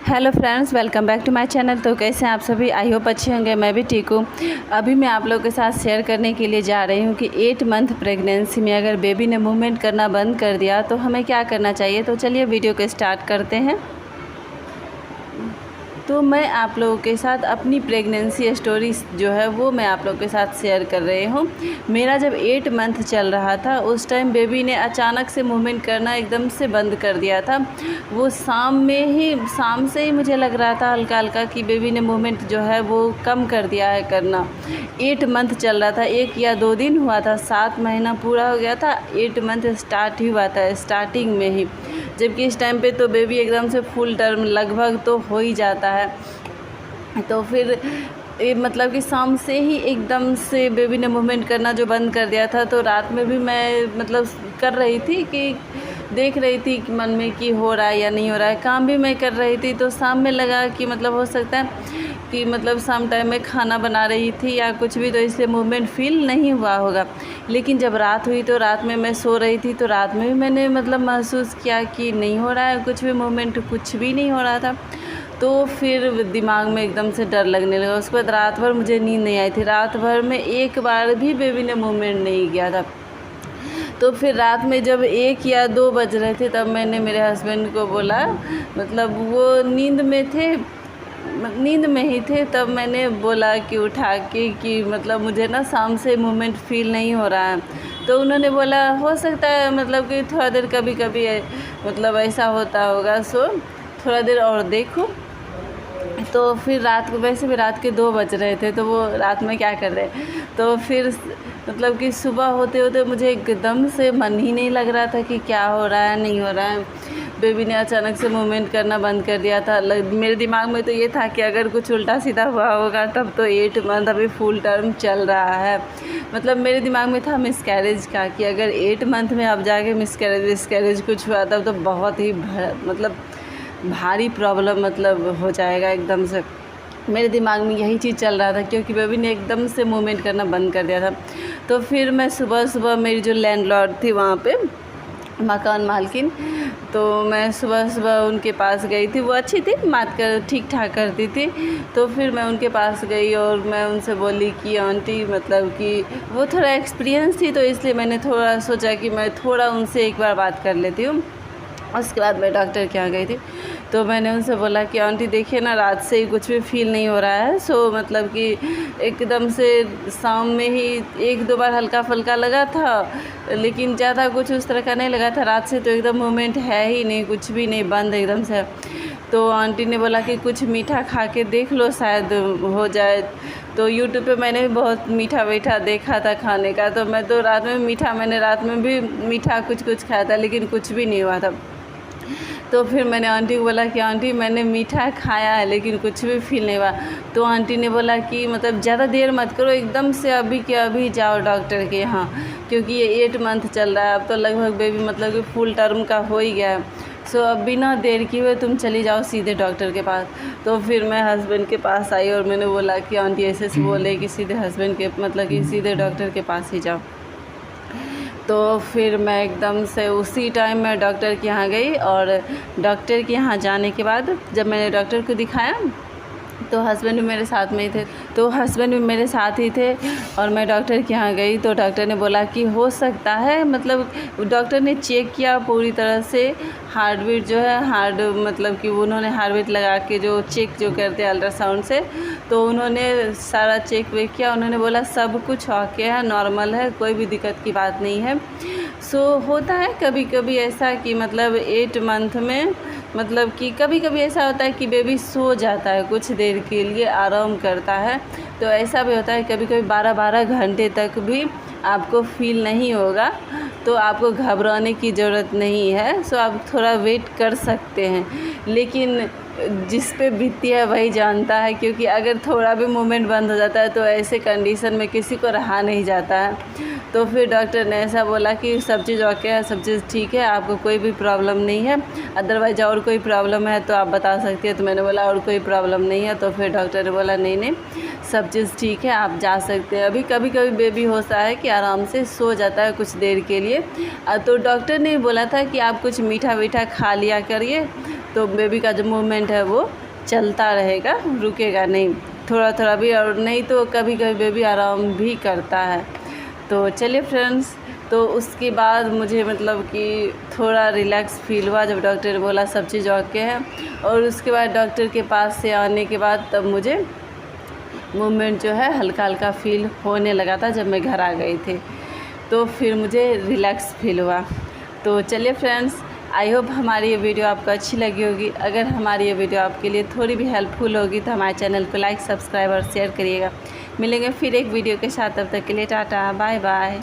Hello friends, welcome back to my channel. तो कैसे हैं आप सभी? आई होप अच्छे होंगे। मैं भी ठीक हूँ। अभी मैं आप लोगों के साथ शेयर करने के लिए जा रही हूँ कि 8 मंथ प्रेगनेंसी में अगर बेबी ने मूवमेंट करना बंद कर दिया तो हमें क्या करना चाहिए। तो चलिए वीडियो को स्टार्ट करते हैं। तो मैं आप लोगों के साथ अपनी प्रेगनेंसी स्टोरी जो है वो मैं आप लोगों के साथ शेयर कर रही हूँ। मेरा जब 8 मंथ चल रहा था उस टाइम बेबी ने अचानक से मूवमेंट करना एकदम से बंद कर दिया था। वो शाम से ही मुझे लग रहा था हल्का हल्का कि बेबी ने मूवमेंट जो है वो कम कर दिया है करना। 8 मंथ चल रहा था, 1 या 2 दिन हुआ था, 7 महीना पूरा हो गया था, 8 मंथ स्टार्ट ही हुआ था स्टार्टिंग में ही। जबकि इस टाइम पे तो बेबी एकदम से फुल टर्म लगभग तो हो ही जाता है। तो फिर मतलब कि शाम से ही एकदम से बेबी ने मूवमेंट करना जो बंद कर दिया था। तो रात में भी मैं मतलब कर रही थी कि देख रही थी कि मन में कि हो रहा है या नहीं हो रहा है। काम भी मैं कर रही थी तो शाम में लगा कि मतलब हो सकता है कि मतलब शाम टाइम में खाना बना रही थी या कुछ भी, तो इसलिए मूवमेंट फील नहीं हुआ होगा। लेकिन जब रात हुई तो रात में मैं सो रही थी तो रात में भी मैंने मतलब महसूस किया कि नहीं हो रहा है कुछ भी, मूवमेंट कुछ भी नहीं हो रहा था। तो फिर दिमाग में एकदम से डर लगने लगा। उसके बाद रात भर मुझे नींद नहीं आई थी। रात भर में एक बार भी बेबी ने मूवमेंट नहीं किया था। तो फिर रात में जब 1 या 2 बज रहे थे तब मैंने मेरे हस्बैंड को बोला, मतलब वो नींद में ही थे, तब मैंने बोला कि उठा के कि मतलब मुझे ना शाम से मूवमेंट फील नहीं हो रहा है। तो उन्होंने बोला हो सकता है मतलब कि थोड़ा देर कभी कभी मतलब ऐसा होता होगा, सो थोड़ा देर और देखो। तो फिर रात को वैसे भी रात के 2 बज रहे थे तो वो रात में क्या कर रहे, तो फिर मतलब कि सुबह होते होते मुझे एकदम से मन ही नहीं लग रहा था कि क्या हो रहा है नहीं हो रहा है। बेबी ने अचानक से मूवमेंट करना बंद कर दिया था। मेरे दिमाग में तो ये था कि अगर कुछ उल्टा सीधा हुआ होगा तब तो 8 मंथ अभी फुल टर्म चल रहा है। मतलब मेरे दिमाग में था मिसकैरेज का, कि अगर 8 मंथ में अब जाके मिसकैरेज कुछ हुआ तब तो बहुत ही मतलब भारी प्रॉब्लम मतलब हो जाएगा एकदम से। मेरे दिमाग में यही चीज़ चल रहा था क्योंकि बेबी ने एकदम से मूवमेंट करना बंद कर दिया था। तो फिर मैं सुबह मेरी जो लैंडलॉर्ड थी वहाँ पे मकान मालकिन, तो मैं सुबह उनके पास गई थी। वो अच्छी थी, बात कर ठीक ठाक करती थी। तो फिर मैं उनके पास गई और मैं उनसे बोली कि आंटी मतलब कि वो थोड़ा एक्सपीरियंस थी तो इसलिए मैंने थोड़ा सोचा कि मैं थोड़ा उनसे एक बार बात कर लेती हूँ। उसके बाद मैं डॉक्टर के यहाँ गई थी तो मैंने उनसे बोला कि आंटी देखिए ना, रात से ही कुछ भी फील नहीं हो रहा है। सो मतलब कि एकदम से शाम में ही 1-2 बार हल्का फुल्का लगा था, लेकिन ज़्यादा कुछ उस तरह का नहीं लगा था। रात से तो एकदम मूवमेंट है ही नहीं, कुछ भी नहीं, बंद एकदम से। तो आंटी ने बोला कि कुछ मीठा खा के देख लो शायद हो जाए। तो यूट्यूब पे मैंने भी बहुत मीठा देखा था खाने का, तो मैं तो मैंने रात में भी मीठा कुछ खाया था लेकिन कुछ भी नहीं हुआ था। तो फिर मैंने आंटी को बोला कि आंटी मैंने मीठा खाया है लेकिन कुछ भी फील नहीं हुआ। तो आंटी ने बोला कि मतलब ज़्यादा देर मत करो, एकदम से अभी के अभी जाओ डॉक्टर के यहाँ, क्योंकि ये 8 मंथ चल रहा है। अब तो लगभग बेबी मतलब कि फुल टर्म का हो ही गया है। सो अब बिना देर किए हुए तुम चली जाओ सीधे डॉक्टर के पास। तो फिर मैं हस्बैंड के पास आई और मैंने बोला कि आंटी ऐसे बोले कि सीधे हस्बैंड के मतलब कि सीधे डॉक्टर के पास ही जाओ। तो फिर मैं एकदम से उसी टाइम मैं डॉक्टर के यहाँ गई और डॉक्टर के यहाँ जाने के बाद जब मैंने डॉक्टर को दिखाया तो हस्बैंड भी मेरे साथ ही थे और मैं डॉक्टर के यहाँ गई तो डॉक्टर ने बोला कि हो सकता है, मतलब डॉक्टर ने चेक किया पूरी तरह से हार्ट बीट जो है मतलब कि उन्होंने हार्ट बीट लगा के जो चेक जो करते हैं अल्ट्रासाउंड से, तो उन्होंने सारा चेक वेक किया। उन्होंने बोला सब कुछ ओके है, नॉर्मल है, कोई भी दिक्कत की बात नहीं है। सो होता है कभी कभी ऐसा कि मतलब 8 मंथ में मतलब कि कभी कभी ऐसा होता है कि बेबी सो जाता है, कुछ देर के लिए आराम करता है। तो ऐसा भी होता है कभी कभी 12-12 घंटे तक भी आपको फील नहीं होगा, तो आपको घबराने की ज़रूरत नहीं है। सो आप थोड़ा वेट कर सकते हैं, लेकिन जिस पे बीतती है वही जानता है, क्योंकि अगर थोड़ा भी मूवमेंट बंद हो जाता है तो ऐसे कंडीशन में किसी को रहा नहीं जाता है। तो फिर डॉक्टर ने ऐसा बोला कि सब चीज़ ओके है, सब चीज़ ठीक है, आपको कोई भी प्रॉब्लम नहीं है, अदरवाइज और कोई प्रॉब्लम है तो आप बता सकती है। तो मैंने बोला और कोई प्रॉब्लम नहीं है। तो फिर डॉक्टर ने बोला नहीं सब चीज़ ठीक है, आप जा सकते हैं। अभी कभी कभी बेबी होता है कि आराम से सो जाता है कुछ देर के लिए। तो डॉक्टर ने बोला था कि आप कुछ मीठा खा लिया करिए। तो बेबी का जो मूवमेंट है वो चलता रहेगा, रुकेगा नहीं थोड़ा थोड़ा भी, और नहीं तो कभी कभी बेबी आराम भी करता है। तो चलिए फ्रेंड्स, तो उसके बाद मुझे मतलब कि थोड़ा रिलैक्स फील हुआ जब डॉक्टर ने बोला सब चीज़ ओके है। और उसके बाद डॉक्टर के पास से आने के बाद तब मुझे मूवमेंट जो है हल्का हल्का फील होने लगा था जब मैं घर आ गई थी, तो फिर मुझे रिलैक्स फील हुआ। तो चलिए फ्रेंड्स, आई होप हमारी ये वीडियो आपको अच्छी लगी होगी। अगर हमारी ये वीडियो आपके लिए थोड़ी भी हेल्पफुल होगी तो हमारे चैनल को लाइक, सब्सक्राइब और शेयर करिएगा। मिलेंगे फिर एक वीडियो के साथ, तब तक के लिए टाटा बाय बाय।